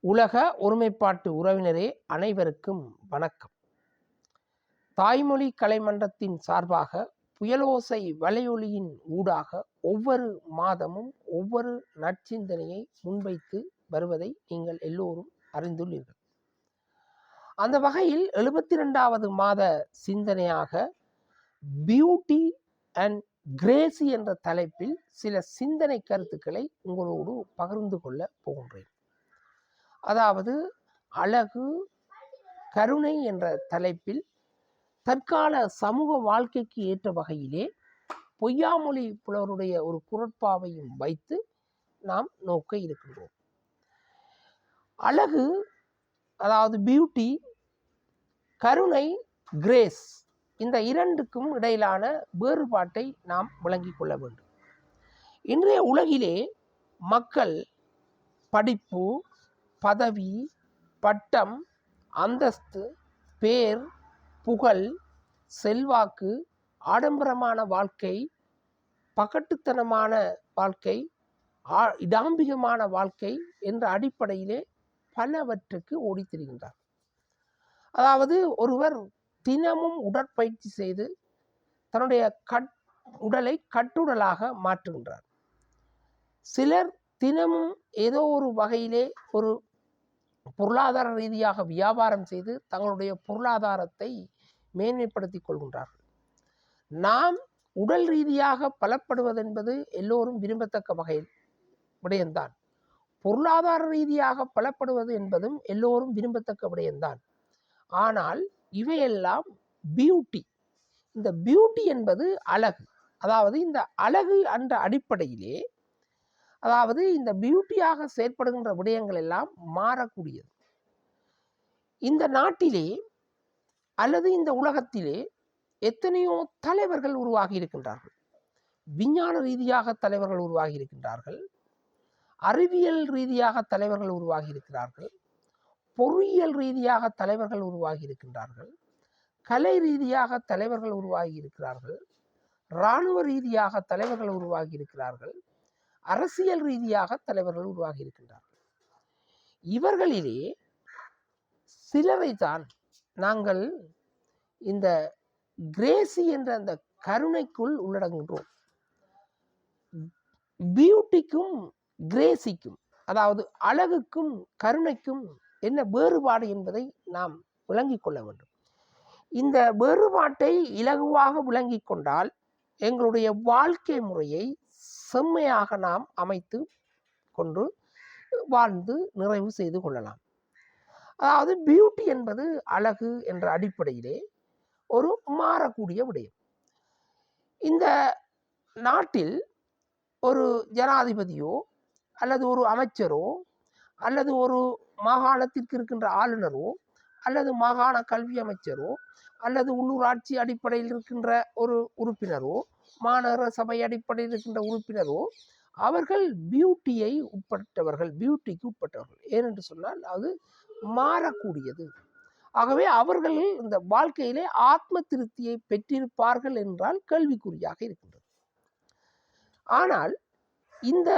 உலக ஒருமைப்பாட்டு உறவினரே அனைவருக்கும் வணக்கம். தாய்மொழி கலைமன்றத்தின் சார்பாக புயலோசை வலையொலியின் ஊடாக ஒவ்வொரு மாதமும் ஒவ்வொரு நற்சிந்தனையை முன்வைத்து வருவதை நீங்கள் எல்லோரும் அறிந்துள்ளீர்கள். அந்த வகையில் 72வது மாத சிந்தனையாக பியூட்டி அண்ட் கிரேசி என்ற தலைப்பில் சில சிந்தனை கருத்துக்களை உங்களோடு பகிர்ந்து கொள்ள போகின்றேன். அதாவது அழகு, கருணை என்ற தலைப்பில் தற்கால சமூக வாழ்க்கைக்கு ஏற்ற வகையிலே பொய்யாமொழி புலவருடைய ஒரு குரட்பாவையும் வைத்து நாம் நோக்க இருக்கின்றோம். அழகு, அதாவது பியூட்டி, கருணை, கிரேஸ், இந்த இரண்டுக்கும் இடையிலான வேறுபாட்டை நாம் விளங்கிக் கொள்ள வேண்டும். இன்றைய உலகிலே மக்கள் படிப்பு, பதவி, பட்டம், அந்தஸ்து, பேர், புகழ், செல்வாக்கு, ஆடம்பரமான வாழ்க்கை, பகட்டுத்தனமான வாழ்க்கை, இடாம்பிகமான வாழ்க்கை என்ற அடிப்படையிலே பலவற்றுக்கு ஓடித் திரிகின்றார். அதாவது ஒருவர் தினமும் உடற்பயிற்சி செய்து தன்னுடைய உடலை கட்டுடலாக மாற்றுகின்றார். சிலர் தினமும் ஏதோ ஒரு வகையிலே ஒரு பொருளாதார ரீதியாக வியாபாரம் செய்து தங்களுடைய பொருளாதாரத்தை மேன்மைப்படுத்திக் கொள்கின்றார்கள். நாம் உடல் ரீதியாக பலப்படுவதென்பது எல்லோரும் விரும்பத்தக்க வகையில் விடயம்தான். பொருளாதார ரீதியாக பலப்படுவது என்பதும் எல்லோரும் விரும்பத்தக்க விடயம்தான். ஆனால் இவையெல்லாம் பியூட்டி. இந்த பியூட்டி என்பது அழகு. அதாவது இந்த அழகு என்ற அடிப்படையிலே, அதாவது இந்த பியூட்டியாக செயற்படுகின்ற விடயங்கள் எல்லாம் மாறக்கூடியது. இந்த நாட்டிலே அல்லது இந்த உலகத்திலே எத்தனையோ தலைவர்கள் உருவாகி இருக்கின்றார்கள். விஞ்ஞான ரீதியாக தலைவர்கள் உருவாகி இருக்கின்றார்கள், அறிவியல் ரீதியாக தலைவர்கள் உருவாகி இருக்கிறார்கள், பொறியியல் ரீதியாக தலைவர்கள் உருவாகி இருக்கின்றார்கள், கலை ரீதியாக தலைவர்கள் உருவாகி இருக்கிறார்கள், இராணுவ ரீதியாக தலைவர்கள் உருவாகி இருக்கிறார்கள், அரசியல் ரீதியாக தலைவர்கள் உருவாகி இருக்கின்றார்கள். இவர்களிலே சிலரை தான் நாங்கள் இந்த கிரேசி என்ற அந்த கருணைக்குள் உள்ளடங்குகிறோம். பியூட்டிக்கும் கிரேசிக்கும், அதாவது அழகுக்கும் கருணைக்கும் என்ன வேறுபாடு என்பதை நாம் விளங்கிக் கொள்ள வேண்டும். இந்த வேறுபாட்டை இலகுவாக விளங்கிக் கொண்டால் எங்களுடைய வாழ்க்கை முறையை செம்மையாக நாம் அமைத்து கொண்டு வாழ்ந்து நிறைவு செய்து கொள்ளலாம். அதாவது பியூட்டி என்பது அழகு என்ற அடிப்படையிலே ஒரு மாறக்கூடிய விடயம். இந்த நாட்டில் ஒரு ஜனாதிபதியோ அல்லது ஒரு அமைச்சரோ அல்லது ஒரு மாகாணத்திற்கு இருக்கின்ற ஆளுநரோ அல்லது மாகாண கல்வி அமைச்சரோ அல்லது உள்ளூராட்சி அடிப்படையில் இருக்கின்ற ஒரு உறுப்பினரோ மாநகர சபை அடிப்படையில் இருக்கின்ற உறுப்பினரோ அவர்கள் பியூட்டியை உட்பட்டவர்கள், பியூட்டிக்கு உட்பட்டவர்கள். ஏனென்று சொன்னால் அது மாறக்கூடியது. ஆகவே அவர்கள் இந்த வாழ்க்கையிலே ஆத்ம திருப்தியை பெற்றிருப்பார்கள் என்றால் கேள்விக்குறியாக இருக்கின்றது. ஆனால் இந்த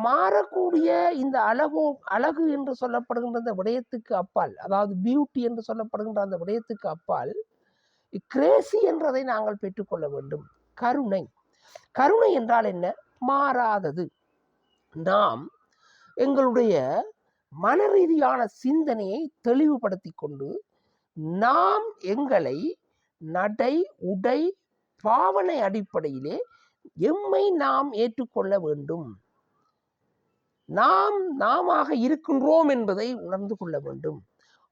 மாறக்கூடிய இந்த அழகு என்று சொல்லப்படுகின்ற அந்த விடயத்துக்கு அப்பால், அதாவது பியூட்டி என்று சொல்லப்படுகின்ற அந்த விடயத்துக்கு அப்பால் கிரேசி என்றதை நாங்கள் பெற்றுக்கொள்ள வேண்டும். கருணை. கருணை என்றால் என்ன? மாறாதது. நாம் எங்களுடைய மன ரீதியான சிந்தனையை தெளிவுபடுத்தி கொண்டு நாம் எங்களை நடை, உடை, பாவனை அடிப்படையிலே எம்மை நாம் ஏற்றுக்கொள்ள வேண்டும். நாம் நாமாக இருக்கின்றோம் என்பதை உணர்ந்து கொள்ள வேண்டும்.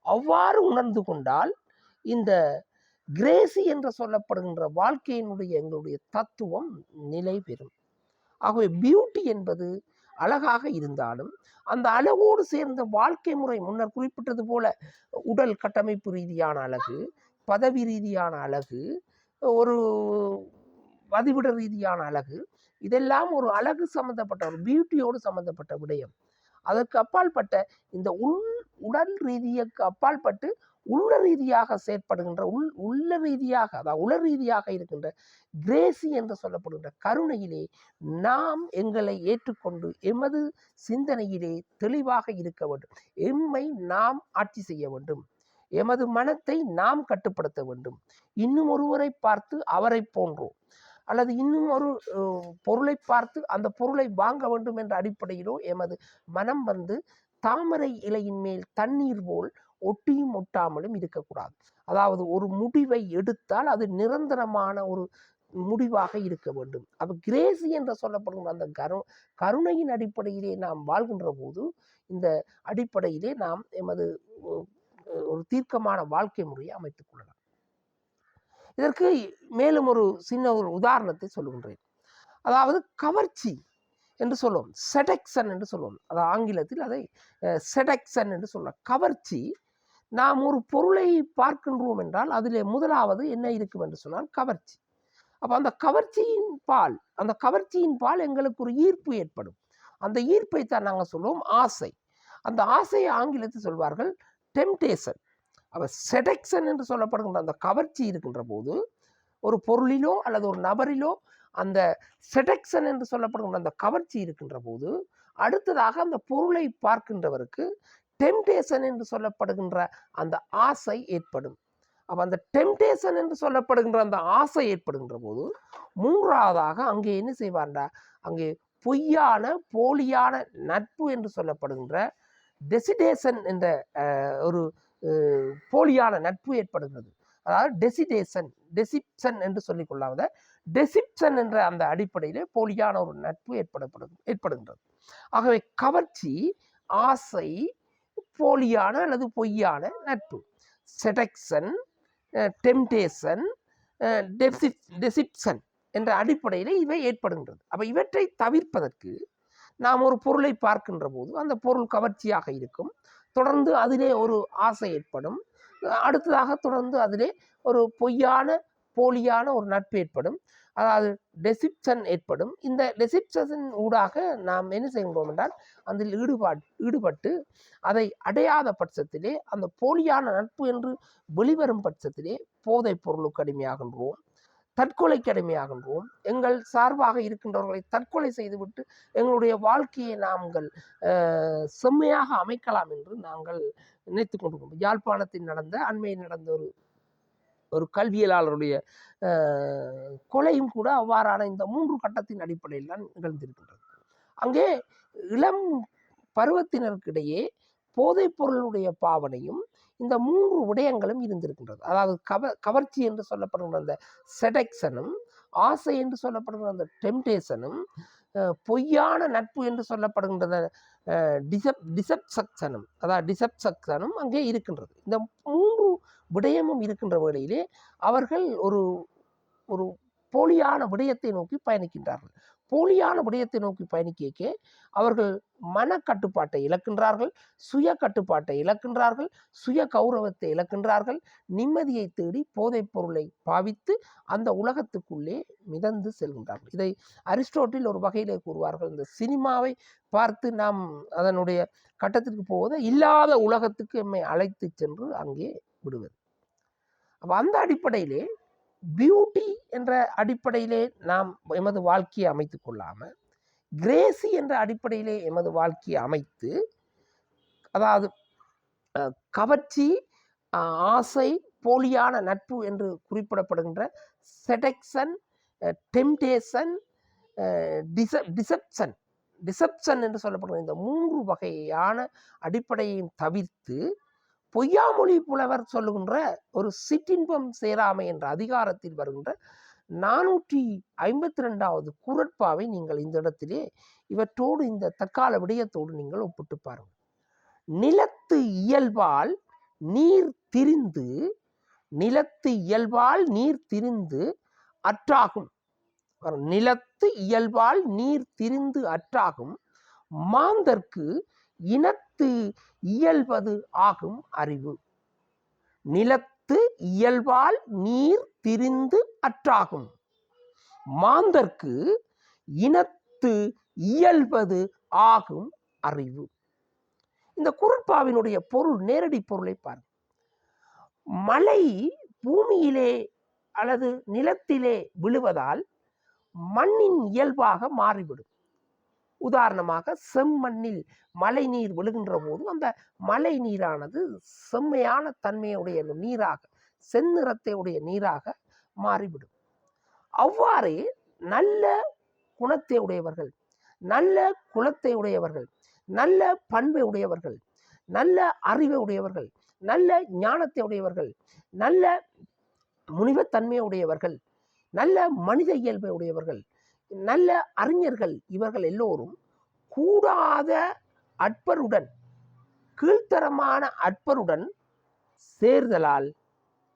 அவ்வாறு உணர்ந்து கொண்டால் இந்த கிரேசி என்று சொல்லப்படுகின்ற வாழ்க்கையினுடைய எங்களுடைய தத்துவம் நிலை பெறும். ஆகவே பியூட்டி என்பது அழகாக இருந்தாலும் அந்த அழகோடு சேர்ந்த வாழ்க்கை முறை, முன்னர் குறிப்பிட்டது போல உடல் கட்டமைப்பு ரீதியான அழகு, பதவி ரீதியான அழகு, ஒரு வதிவிட ரீதியான அழகு, இதெல்லாம் ஒரு அழகு சம்பந்தப்பட்ட ஒரு பியூட்டியோடு சம்பந்தப்பட்ட விடயம். அதற்கு அப்பாற்பட்ட இந்த உடல் ரீதிக்கு அப்பாற்பட்டு உள்ள ரீதியாக செயற்படுகின்ற உள்ள ரீதியாக அதாவது உள ரீதியாக இருக்கின்ற கிரேசி என்று சொல்லப்படுகின்ற கருணையிலே நாம் எங்களை ஏற்றுக்கொண்டு எமது சிந்தனையிலே தெளிவாக இருக்க வேண்டும். எம்மை நாம் ஆட்சி செய்ய வேண்டும். எமது மனத்தை நாம் கட்டுப்படுத்த வேண்டும். இன்னும் ஒருவரை பார்த்து அவரை போன்றோம் அல்லது இன்னும் ஒரு பொருளை பார்த்து அந்த பொருளை வாங்க வேண்டும் என்ற அடிப்படையிலோ எமது மனம் தாமரை இலையின் மேல் தண்ணீர் போல் ஒட்டியும் ஒட்டாமலும் இருக்கக்கூடாது. அதாவது ஒரு முடிவை எடுத்தால் அது நிரந்தரமான ஒரு முடிவாக இருக்க வேண்டும். அப்போ கிரேசி என்று சொல்லப்படுகிற அந்த கருணையின் அடிப்படையிலே நாம் வாழ்கின்ற போது இந்த அடிப்படையிலே நாம் எமது ஒரு தீர்க்கமான வாழ்க்கை முறையை அமைத்துக் கொள்ளலாம். இதற்கு மேலும் ஒரு சின்ன ஒரு உதாரணத்தை சொல்லுகின்றேன். அதாவது கவர்ச்சி என்று சொல்லுவோம், செடக்ஷன் என்று சொல்லுவோம். அதாவது ஆங்கிலத்தில் அதை செடக்ஷன் என்று சொல்லலாம். கவர்ச்சி, நாம் ஒரு பொருளை பார்க்கின்றோம் என்றால் அதிலே முதலாவது என்ன இருக்கும் என்று சொன்னால் கவர்ச்சி. அப்போ அந்த கவர்ச்சியின் பால் எங்களுக்கு ஒரு ஈர்ப்பு ஏற்படும். அந்த ஈர்ப்பை தான் நாங்கள் சொல்லுவோம் ஆசை. அந்த ஆசையை ஆங்கிலத்தில் சொல்வார்கள் டெம்டேஷன். அப்போ செடக்ஷன் என்று சொல்லப்படுகின்ற அந்த கவர்ச்சி இருக்கின்ற போது ஒரு பொருளிலோ அல்லது ஒரு நபரிலோ அந்த செடக்ஷன் என்று சொல்லப்படுகின்ற அந்த கவர்ச்சி இருக்கின்ற போது அடுத்ததாக அந்த பொருளை பார்க்கின்றவருக்கு டெம்டேஷன் என்று சொல்லப்படுகின்ற அந்த ஆசை ஏற்படும். அப்போ அந்த டெம்டேஷன் என்று சொல்லப்படுகின்ற அந்த ஆசை ஏற்படுகின்ற போது மூன்றாவதாக அங்கே என்ன செய்வார்டா, அங்கே பொய்யான போலியான நட்பு என்று சொல்லப்படுகின்ற டெசிடேஷன் என்ற ஒரு போலியான நட்பு ஏற்படுகிறது. அதாவது டெசிப்ஷன் என்று சொல்லிக் கொள்ளாத டெசிப்ஷன் என்ற அந்த அடிப்படையிலே போலியான ஒரு நட்பு ஏற்படுகின்றது. ஆகவே கவர்ச்சி, ஆசை, போலியான அல்லது பொய்யான நட்பு, செடக்ஷன், டெம்டேஷன், டெசிப்ஷன் என்ற அடிப்படையில் இவை ஏற்படுகின்றது. அப்போ இவற்றை தவிர்ப்பதற்கு நாம் ஒரு பொருளை பார்க்கின்ற போது அந்த பொருள் கவர்ச்சியாக இருக்கும், தொடர்ந்து அதிலே ஒரு ஆசை ஏற்படும், அடுத்ததாக தொடர்ந்து அதிலே ஒரு பொய்யான போலியான ஒரு நட்பு ஏற்படும், அதாவது டெசிப்ஷன் ஏற்படும். இந்த டெசிப்ஷன் ஊடாக நாம் என்ன செய்கின்றோம் என்றால் அதில் ஈடுபட்டு அதை அடையாத பட்சத்திலே அந்த போலியான நட்பு என்று வெளிவரும் பட்சத்திலே போதைப் பொருளுக்கு அடிமையாகின்றோம், தற்கொலைக்கு அடிமையாகின்றோம். எங்கள் சார்பாக இருக்கின்றவர்களை தற்கொலை செய்துவிட்டு எங்களுடைய வாழ்க்கையை நாங்கள் செம்மையாக அமைக்கலாம் என்று நாங்கள் நினைத்து கொண்டிருக்கிறோம். யாழ்ப்பாணத்தில் அண்மையில் நடந்த ஒரு கல்வியலாளருடைய கொலையும் கூட அவ்வாறான இந்த 3 கட்டத்தின் அடிப்படையில் தான் நிகழ்ந்திருக்கின்றது. அங்கே இளம் பருவத்தினருக்கிடையே போதைப் பொருளுடைய பாவனையும் இந்த 3 விடயங்களும் இருந்திருக்கின்றது. அதாவது கவர்ச்சி என்று சொல்லப்படுகிற அந்த செடக்ஷனும், ஆசை என்று சொல்லப்படுகிற அந்த டெம்டேஷனும், பொய்யான நட்பு என்று சொல்லப்படுகின்ற டிசப்சக்ஷனும் அங்கே இருக்கின்றது. இந்த 3 விடயமும் இருக்கின்ற வேளையிலே அவர்கள் ஒரு ஒரு போலியான விடயத்தை நோக்கி பயணிக்கின்றார்கள். போலியான விடயத்தை நோக்கி பயணிக்க அவர்கள் மனக்கட்டுப்பாட்டை இழக்கின்றார்கள், சுய கட்டுப்பாட்டை இழக்கின்றார்கள், சுய கௌரவத்தை இழக்கின்றார்கள், நிம்மதியை தேடி போதைப் பொருளை பாவித்து அந்த உலகத்துக்குள்ளே மிதந்து செல்கின்றார்கள். இதை அரிஸ்டோட்டில் ஒரு வகையிலே கூறுவார்கள், இந்த சினிமாவை பார்த்து நாம் அதனுடைய கட்டத்திற்கு போவதை இல்லாத உலகத்துக்கு எம்மை அழைத்து சென்று அங்கே விடுவது. அப்போ அந்த அடிப்படையிலே பியூட்டி என்ற அடிப்படையிலே நாம் எமது வாழ்க்கையை அமைத்து கொள்ளாமல் கிரேசி என்ற அடிப்படையிலே எமது வாழ்க்கையை அமைத்து, அதாவது கவர்ச்சி, ஆசை, போலியான நட்பு என்று குறிப்பிடப்படுகின்ற செடக்ஷன், டெம்டேஷன், டிசப்ஷன் என்று சொல்லப்படுகிற இந்த 3 வகையான அடிப்படையையும் தவிர்த்து பொய்யாமொழி புலவர் சொல்லுகின்ற ஒரு சிற்றின்பம் சேராமை என்ற அதிகாரத்தில் வருகின்ற 452வது குறட்பாவை நீங்கள் இந்த இடத்திலே இவற்றோடு இந்த தற்கால விடயத்தோடு நீங்கள் ஒப்பிட்டு பாருங்கள். நிலத்து இயல்பால் நீர் திரிந்து அற்றாகும். நிலத்து இயல்பால் நீர் திரிந்து அற்றாகும், மாந்தர்க்கு இனத்து இயல்பது ஆகும் அறிவு. நிலத்து இயல்பால் நீர் திரிந்து அற்றாகும், மாந்தர்க்கு இனத்து இயல்பது ஆகும் அறிவு. இந்த குறட்பாவினுடைய பொருள், நேரடி பொருளை பாருங்கள். மழை பூமியிலே அல்லது நிலத்திலே விழுவதால் மண்ணின் இயல்பாக மாறிவிடும். உதாரணமாக செம்மண்ணில் மழை நீர் விழுகின்ற போது அந்த மழை நீரானது செம்மையான தன்மையுடைய நீராக, செந்நிறத்தை உடைய நீராக மாறிவிடும். அவ்வாறே நல்ல குணத்தை உடையவர்கள், நல்ல குலத்தை உடையவர்கள், நல்ல பண்பை உடையவர்கள், நல்ல அறிவை உடையவர்கள், நல்ல ஞானத்தை உடையவர்கள், நல்ல முனிவத்தன்மை உடையவர்கள், நல்ல மனித இயல்பை உடையவர்கள், நல்ல அறிஞர்கள், இவர்கள் எல்லோரும் கூடாத அற்பருடன், கீழ்த்தரமான அற்பருடன் சேர்தலால்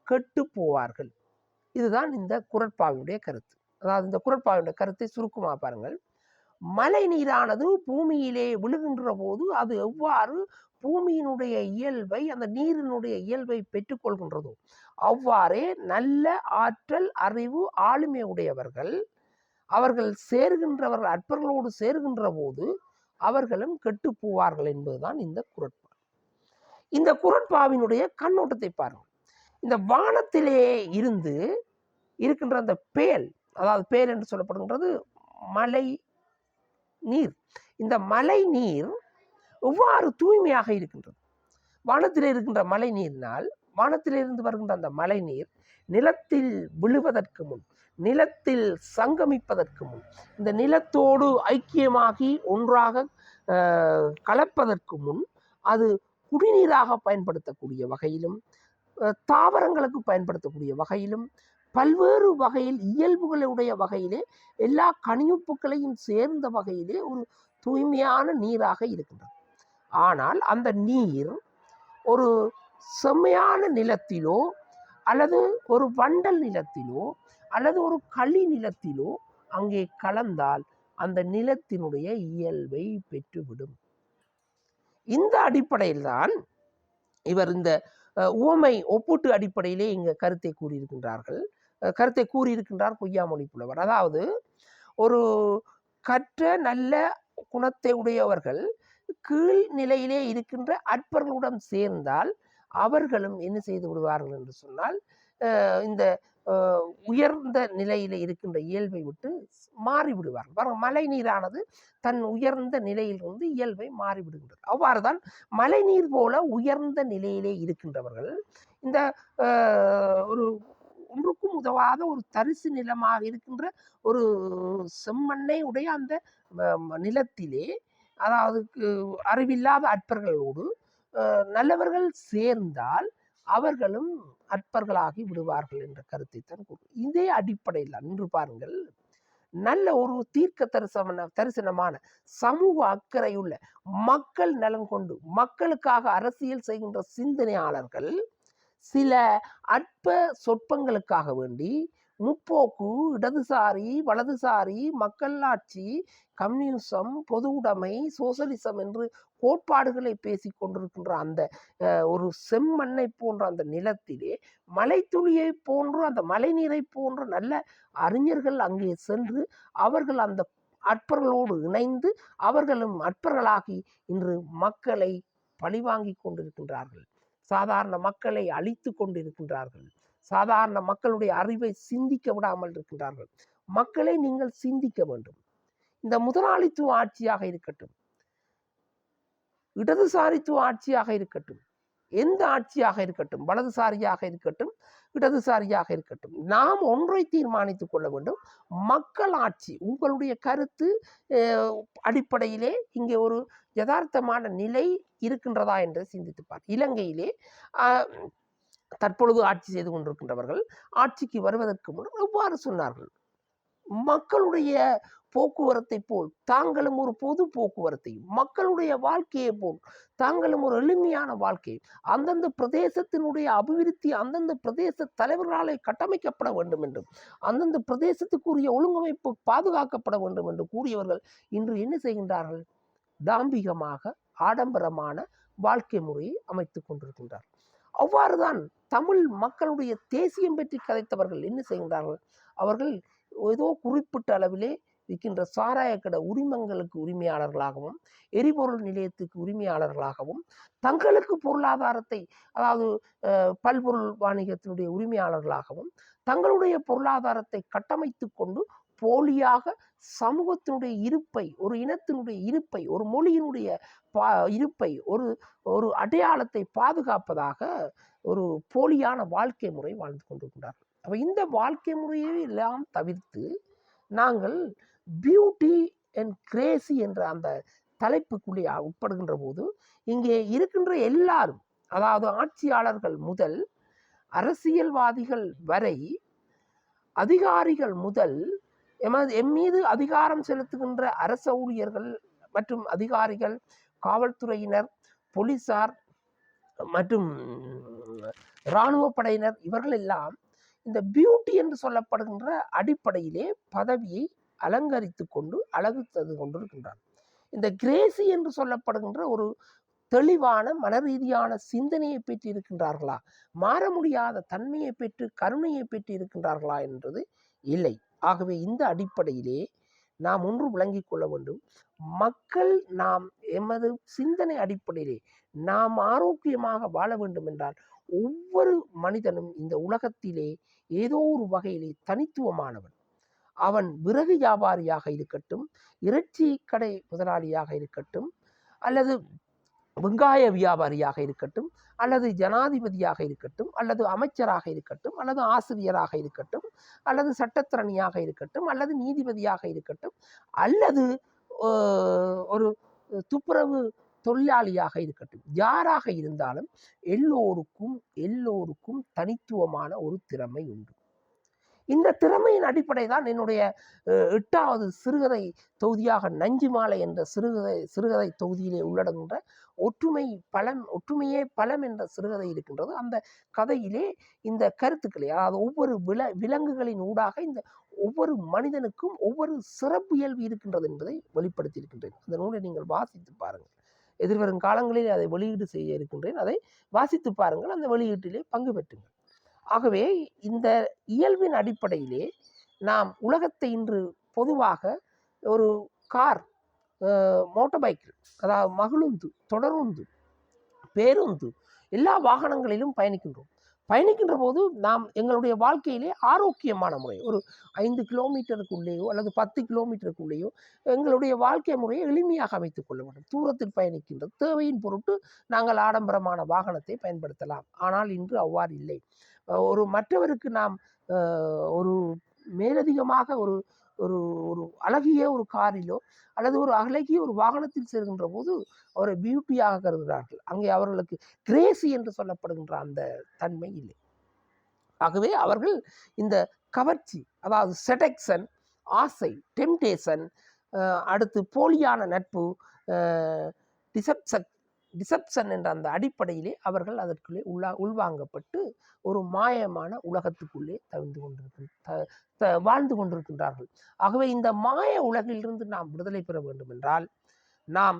கெட்டு போவார்கள். இதுதான் இந்த குறட்பாவினுடைய கருத்து. அதாவது இந்த குறட்பாவினுடைய கருத்தை சுருக்கமாக பாருங்கள். மழை நீரானது பூமியிலே விழுகின்ற போது அது எவ்வாறு பூமியினுடைய இயல்பை, அந்த நீரினுடைய இயல்பை பெற்றுக்கொள்கின்றதோ அவ்வாறே நல்ல ஆற்றல், அறிவு, ஆளுமை உடையவர்கள் அவர்கள் சேர்கின்றவர்கள் அற்பர்களோடு சேர்கின்ற போது அவர்களும் கெட்டு போவார்கள் என்பதுதான் இந்த குறட்பா. இந்த குறட்பாவினுடைய கண்ணோட்டத்தை பாருங்கள். இந்த வானத்திலே இருந்து இருக்கின்ற அந்த பேல், அதாவது பேல் என்று சொல்லப்படுகின்றது மழை நீர். இந்த மழை நீர் எவ்வாறு தூய்மையாக இருக்கின்றது? வானத்திலே இருக்கின்ற மழை நீரினால், வானத்திலிருந்து வருகின்ற அந்த மழை நீர் நிலத்தில் விழுவதற்கு முன், நிலத்தில் சங்கமிப்பதற்கு முன், இந்த நிலத்தோடு ஐக்கியமாகி ஒன்றாக கலப்பதற்கு முன் அது குடிநீராக பயன்படுத்தக்கூடிய வகையிலும், தாவரங்களுக்கு பயன்படுத்தக்கூடிய வகையிலும், பல்வேறு வகையில் இயல்புகளுடைய வகையிலே எல்லா கனியுப்புகளையும் சேர்ந்த வகையிலே ஒரு தூய்மையான நீராக இருக்கின்றது. ஆனால் அந்த நீர் ஒரு செம்மையான நிலத்திலோ அல்லது ஒரு வண்டல் நிலத்திலோ அல்லது ஒரு களி நிலத்திலோ அங்கே கலந்தால் அந்த நிலத்தினுடைய இயல்பை பெற்றுவிடும். இந்த அடிப்படையில் தான் இவர் இந்த உவமை ஒப்பீட்டு அடிப்படையிலே இங்க கருத்தை கூறியிருக்கின்றார் பொய்யாமொழி புலவர். அதாவது ஒரு கற்ற நல்ல குணத்தை உடையவர்கள் கீழ் நிலையிலே இருக்கின்ற அற்பர்களுடன் சேர்ந்தால் அவர்களும் என்ன செய்து விடுவார்கள் என்று சொன்னால் இந்த உயர்ந்த நிலையில இருக்கின்ற இயல்பை விட்டு மாறிவிடுவார்கள். பாருங்க, மழை நீரானது தன் உயர்ந்த நிலையிலிருந்து இயல்பை மாறிவிடுகின்றது. அவ்வாறுதான் மழை நீர் போல உயர்ந்த நிலையிலே இருக்கின்றவர்கள் இந்த ஒரு ஒன்றுக்கும் உதவாத ஒரு தரிசு நிலமாக இருக்கின்ற ஒரு செம்மண்ணை உடைய அந்த நிலத்திலே, அதாவது அறிவில்லாத அற்பர்களோடு நல்லவர்கள் சேர்ந்தால் அவர்களும் அற்பர்களாகி விடுவார்கள் என்ற கருத்தை தான் இதே அடிப்படையில் இன்று பாருங்கள், நல்ல ஒரு தீர்க்க தரிசனமான சமூக அக்கறையுள்ள மக்கள் நலன் கொண்டு மக்களுக்காக அரசியல் செய்கின்ற சிந்தனையாளர்கள் சில அற்ப சொற்பங்களுக்காக வேண்டி முற்போக்கு, இடதுசாரி, வலதுசாரி, மக்களாட்சி, கம்யூனிசம், பொது உடைமை, சோசலிசம் என்று கோட்பாடுகளை பேசி கொண்டிருக்கின்ற அந்த ஒரு செம்மண்ணை போன்ற அந்த நிலத்திலே மலை துளியை போன்று, அந்த மழை நீரை போன்ற நல்ல அறிஞர்கள் அங்கே சென்று அவர்கள் அந்த அற்பர்களோடு இணைந்து அவர்களும் அற்பர்களாகி இன்று மக்களை பழிவாங்கி கொண்டிருக்கின்றார்கள். சாதாரண மக்களை அழித்து கொண்டிருக்கின்றார்கள். சாதாரண மக்களுடைய அறிவை சிந்திக்க விடாமல் இருக்கின்றார்கள். மக்களை நீங்கள் சிந்திக்க வேண்டும். இந்த முதலாளித்துவ ஆட்சியாக இருக்கட்டும், இடதுசாரித்துவ ஆட்சியாக இருக்கட்டும், எந்த ஆட்சியாக இருக்கட்டும், வலதுசாரியாக இருக்கட்டும், இடதுசாரியாக இருக்கட்டும், நாம் ஒன்றை தீர்மானித்துக் கொள்ள வேண்டும். மக்கள் ஆட்சி, உங்களுடைய கருத்து அடிப்படையிலே இங்கே ஒரு யதார்த்தமான நிலை இருக்கின்றதா என்று சிந்தித்துப்பார். இலங்கையிலே தற்பொழுது ஆட்சி செய்து கொண்டிருக்கின்றவர்கள் ஆட்சிக்கு வருவதற்கு முன் எவ்வாறு சொன்னார்கள்? மக்களுடைய போக்குவரத்தை போல் தாங்களும் ஒரு பொது போக்குவரத்தையும், மக்களுடைய வாழ்க்கையை போல் தாங்களும் ஒரு எளிமையான வாழ்க்கையை, அந்தந்த பிரதேசத்தினுடைய அபிவிருத்தி அந்தந்த பிரதேச தலைவர்களாலே கட்டமைக்கப்பட வேண்டும் என்றும், அந்தந்த பிரதேசத்துக்குரிய ஒழுங்கமைப்பு பாதுகாக்கப்பட வேண்டும் என்று கூறியவர்கள் இன்று என்ன செய்கின்றார்கள்? தாம்பிகமாக ஆடம்பரமான வாழ்க்கை முறையை அமைத்துக் கொண்டிருக்கின்றார்கள். அவ்வாறுதான் தமிழ் மக்களுடைய தேசியம் பற்றி கதைத்தவர்கள் என்ன செய்கின்றார்கள்? அவர்கள் ஏதோ குறிப்பிட்ட அளவிலே விற்கின்ற சாராய கடை உரிமங்களுக்கு உரிமையாளர்களாகவும் எரிபொருள் நிலையத்துக்கு உரிமையாளர்களாகவும் தங்களுக்கு பொருளாதாரத்தை அதாவது பல்பொருள் வாணிகத்தினுடைய உரிமையாளர்களாகவும் தங்களுடைய பொருளாதாரத்தை கட்டமைத்து கொண்டு போலியாக சமூகத்தினுடைய இருப்பை ஒரு இனத்தினுடைய இருப்பை ஒரு மொழியினுடைய இருப்பை ஒரு அடையாளத்தை பாதுகாப்பதாக ஒரு போலியான வாழ்க்கை முறை வாழ்ந்து கொண்டிருக்கிறார்கள். அப்ப இந்த வாழ்க்கை முறையை எல்லாம் தவிர்த்து நாங்கள் பியூட்டி அண்ட் கிரேசி என்ற அந்த தலைப்புக்குள்ளே உட்படுகின்ற போது இங்கே இருக்கின்ற எல்லாரும் அதாவது ஆட்சியாளர்கள் முதல் அரசியல்வாதிகள் வரை அதிகாரிகள் முதல் எம் மீது அதிகாரம் செலுத்துகின்ற அரச ஊழியர்கள் மற்றும் அதிகாரிகள் காவல்துறையினர் போலீசார் மற்றும் இராணுவ படையினர் இவர்கள் எல்லாம் இந்த பியூட்டி என்று சொல்லப்படுகின்ற அடிப்படையிலே பதவியை அலங்கரித்து கொண்டு அழகு தந்து கொண்டிருக்கின்றார். இந்த கிரேசி என்று சொல்லப்படுகின்ற ஒரு தெளிவான மனரீதியான சிந்தனையை பெற்று இருக்கின்றார்களா, மாற முடியாத தன்மையை பெற்று கருணையை பெற்று இருக்கின்றார்களா என்றது இல்லை. ஆகவே இந்த அடிப்படையிலே நாம் ஒன்று விளங்கிக் கொள்ள வேண்டும். மக்கள் நாம் எமது சிந்தனை அடிப்படையிலே நாம் ஆரோக்கியமாக வாழ வேண்டும் என்றால் ஒவ்வொரு மனிதனும் இந்த உலகத்திலே ஏதோ ஒரு வகையிலே தனித்துவமானவன். அவன் விறகு வியாபாரியாக இருக்கட்டும், இறைச்சி கடை முதலாளியாக இருக்கட்டும், அல்லது வெங்காய வியாபாரியாக இருக்கட்டும், அல்லது ஜனாதிபதியாக இருக்கட்டும், அல்லது அமைச்சராக இருக்கட்டும், அல்லது ஆசிரியராக இருக்கட்டும், அல்லது சட்டத்திறனியாக இருக்கட்டும், அல்லது நீதிபதியாக இருக்கட்டும், அல்லது ஒரு துப்புரவு தொழிலாளியாக இருக்கட்டும், யாராக இருந்தாலும் எல்லோருக்கும் தனித்துவமான ஒரு திறமை உண்டு. இந்த திறமையின் அடிப்படை தான் என்னுடைய 8வது சிறுகதை தொகுதியாக நஞ்சு மாலை என்ற சிறுகதை தொகுதியிலே உள்ளடங்குகின்ற ஒற்றுமையே பலம் என்ற சிறுகதை இருக்கின்றது. அந்த கதையிலே இந்த கருத்துக்களை அதாவது ஒவ்வொரு விலங்குகளின் ஊடாக இந்த ஒவ்வொரு மனிதனுக்கும் ஒவ்வொரு சிறப்பு இயல்பு இருக்கின்றது என்பதை வெளிப்படுத்தி இருக்கின்றேன். அந்த நூலை நீங்கள் வாசித்து பாருங்கள். எதிர்வரும் காலங்களில் அதை வெளியீடு செய்ய இருக்கின்றேன். அதை வாசித்து பாருங்கள். அந்த வெளியீட்டிலே பங்கு பெற்றுங்கள். ஆகவே இந்த இயல்பின் அடிப்படையிலே நாம் உலகத்தை இன்று பொதுவாக ஒரு கார், மோட்டார் பைக், அதாவது மகிழுந்து, தொடருந்து, பேருந்து எல்லா வாகனங்களிலும் பயணிக்கின்ற போது நாம் எங்களுடைய வாழ்க்கையிலே ஆரோக்கியமான முறை ஒரு 5 கிலோமீட்டருக்குள்ளேயோ அல்லது 10 கிலோமீட்டருக்குள்ளேயோ எங்களுடைய வாழ்க்கை முறையை எளிமையாக அமைத்துக் கொள்ள வேண்டும். தூரத்தில் பயணிக்கின்ற தேவையின் பொருட்டு நாங்கள் ஆடம்பரமான வாகனத்தை பயன்படுத்தலாம். ஆனால் இன்று அவ்வாறு இல்லை. ஒரு மற்றவருக்கு நாம் ஒரு மேலதிகமாக ஒரு ஒரு ஒரு அழகிய ஒரு காரிலோ அல்லது ஒரு அழகிய ஒரு வாகனத்தில் செல்கின்ற போது அவரை பியூட்டியாக கருதுகிறார்கள். அங்கே அவர்களுக்கு கிரேசி என்று சொல்லப்படுகின்ற அந்த தன்மை இல்லை. ஆகவே அவர்கள் இந்த கவர்ச்சி அதாவது செடக்ஷன், ஆசை, டெம்டேஷன், அடுத்து போலியான நட்பு, டிசப்ஷன் என்ற அந்த அடிப்படையிலே அவர்கள் அதற்குள்ளே உள்வாங்கப்பட்டு ஒரு மாயமான உலகத்துக்குள்ளே வாழ்ந்து கொண்டிருக்கின்றார்கள். ஆகவே இந்த மாய உலகிலிருந்து நாம் விடுதலை பெற வேண்டும் என்றால் நாம்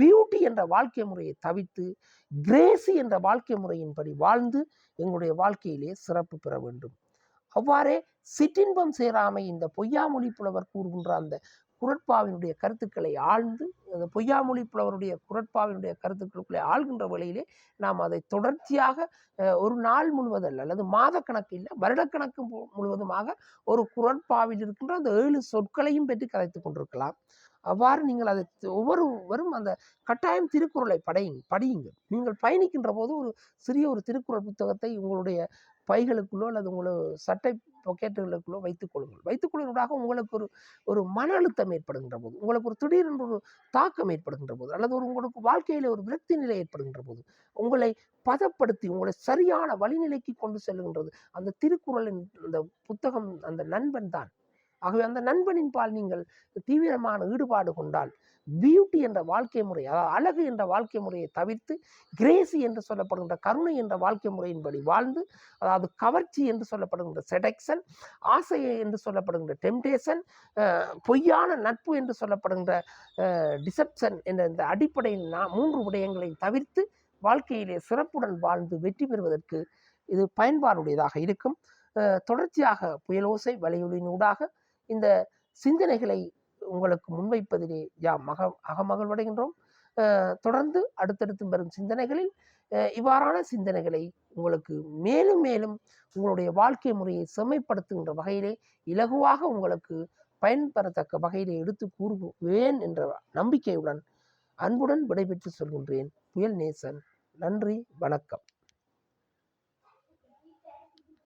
பியூட்டி என்ற வாழ்க்கை முறையை தவிர்த்து கிரேசி என்ற வாழ்க்கை முறையின்படி வாழ்ந்து எங்களுடைய வாழ்க்கையிலே சிறப்பு பெற வேண்டும். அவ்வாறே சிற்றின்பம் சேராமை இந்த பொய்யாமொழி புலவர் கூறுகின்ற அந்த குரட்பாவினுடைய கருத்துக்களை ஆழ்ந்து அந்த பொய்யாமொழி புலவருடைய குரட்பாவினுடைய கருத்துக்களுக்குள்ளே ஆழ்கின்ற வழியிலே நாம் அதை தொடர்ச்சியாக ஒரு நாள் முழுவதல்ல அல்லது மாத கணக்கு இல்லை வருடக்கணக்கு முழுவதுமாக ஒரு குரட்பாவில் இருக்கின்ற அந்த 7 சொற்களையும் பெற்று கதைத்து கொண்டிருக்கலாம். அவ்வாறு நீங்கள் அதை ஒவ்வொருவரும் அந்த கட்டாயம் திருக்குறளை படியுங்கள். நீங்கள் பயணிக்கின்ற போது ஒரு சிறிய ஒரு திருக்குறள் புத்தகத்தை உங்களுடைய பைகளுக்குள்ளோ அல்லது உங்களோட சட்டை பொக்கெட்டுகளுக்குள்ளோ வைத்துக் கொள்வதாக உங்களுக்கு ஒரு மன அழுத்தம் ஏற்படுகின்ற போது, உங்களுக்கு ஒரு திடீரென்று ஒரு தாக்கம் ஏற்படுகின்ற போது, அல்லது உங்களுக்கு வாழ்க்கையில ஒரு விரக்தி நிலை ஏற்படுகின்ற போது உங்களை பதப்படுத்தி உங்களை சரியான வழிநிலைக்கு கொண்டு செல்கின்றது அந்த திருக்குறளின் அந்த புத்தகம், அந்த நண்பன் தான். ஆகவே அந்த நண்பனின் பால் நீங்கள் தீவிரமான ஈடுபாடு கொண்டால் பியூட்டி என்ற வாழ்க்கை முறை, அதாவது அழகு என்ற வாழ்க்கை முறையை தவிர்த்து கிரேசி என்று சொல்லப்படுகின்ற கருணை என்ற வாழ்க்கை முறையின்படி வாழ்ந்து, அதாவது கவர்ச்சி என்று சொல்லப்படுகின்ற செடக்ஷன், ஆசை என்று சொல்லப்படுகின்ற டெம்டேஷன், பொய்யான நட்பு என்று சொல்லப்படுகின்ற டிசப்ஷன் என்ற இந்த அடிப்படையில் 3 விடயங்களை தவிர்த்து வாழ்க்கையிலே சிறப்புடன் வாழ்ந்து வெற்றி பெறுவதற்கு இது பயன்பாடுடையதாக இருக்கும். தொடர்ச்சியாக புயலோசை வலையொலியினூடாக இந்த சிந்தனைகளை உங்களுக்கு முன்வைப்பதிலே யாம் அகமகிழ்வடைகின்றோம். தொடர்ந்து அடுத்தடுத்து வரும் சிந்தனைகளில் இவ்வாறான சிந்தனைகளை உங்களுக்கு மேலும் மேலும் உங்களுடைய வாழ்க்கை முறையை செம்மைப்படுத்துகின்ற வகையிலே இலகுவாக உங்களுக்கு பயன்பெறத்தக்க வகையிலே எடுத்து கூறுவேன் என்ற நம்பிக்கையுடன் அன்புடன் விடைபெற்று சொல்கின்றேன். புயல் நேசன். நன்றி, வணக்கம்.